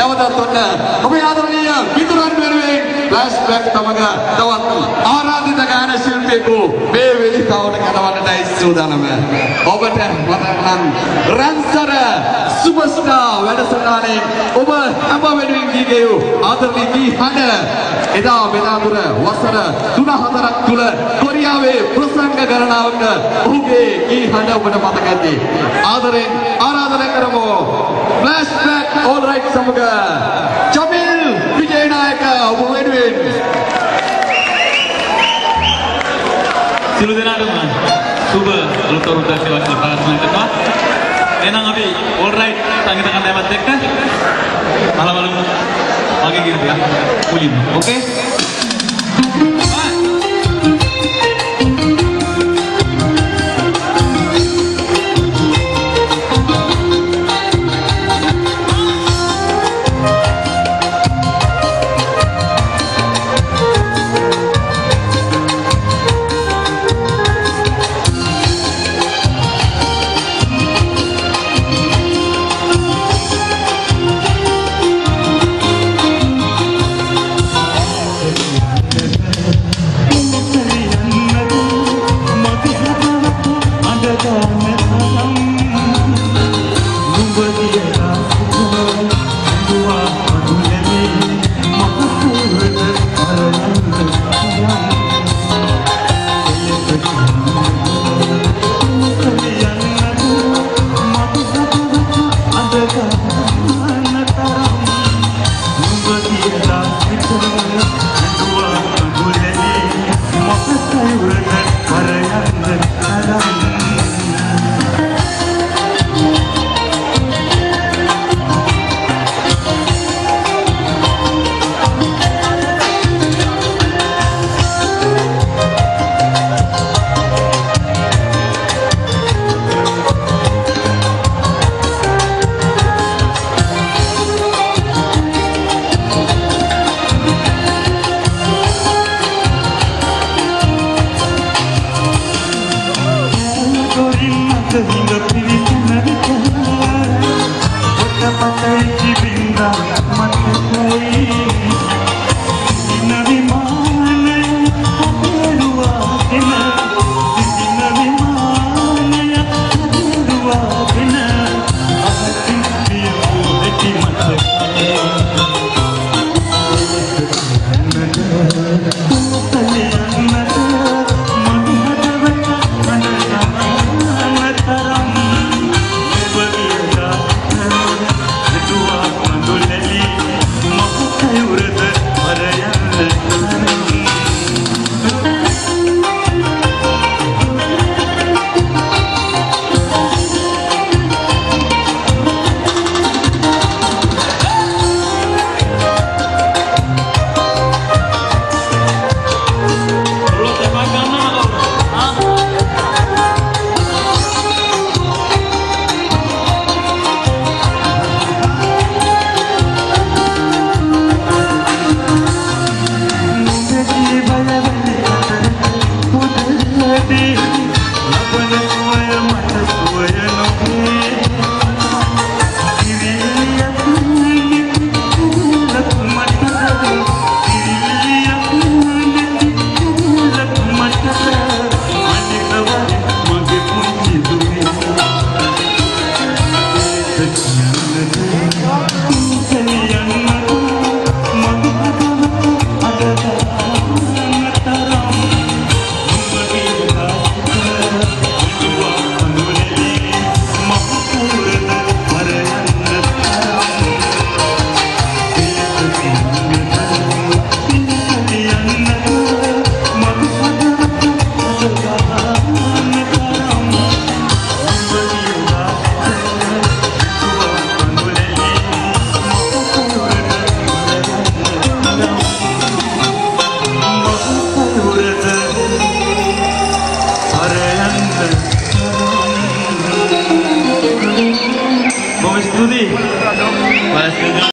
නැවතත් ඔන්න ඔබේ ආදරණීය මිතුරන් වෙනුවෙන් ෆ්ලෑෂ්බැක් තමග තවත් ආරාධිත ගායන ශිල්පියෙකු මේ වේදිකාවට කඩවන්නටයි සූදානම. ඔබට මතක නම් රන්සර සුපර්ස්ටාර් වැඩසටහනේ ඔබ හැම වෙනුවෙන් ගීගයු ආදරණීය ගී හඬ එදා මෙදාතුර වසර 3-4ක් තුල කොරියාවේ ප්‍රසංග ගණනාවක ඔහුගේ ගී හඬ ඔබට මතක ඇති. ආදරෙන් ආරාධනා කරමු. ෆ්ලෑෂ්බැක් ඕල් රයිට් සමග ජමිල් විජේනායක ඔබ වෙනුවෙන් සිළු දෙනාටම සුබ අලුත් අවුරුද්දක් කියලා ප්‍රාර්ථනා කරනවා. එහෙනම් අපි ඕල් රයිට් සංගීත කණ්ඩායමත් එක්ක අහලා බලමු මගේ ගීත ටික මුලින්ම. ඕකේ?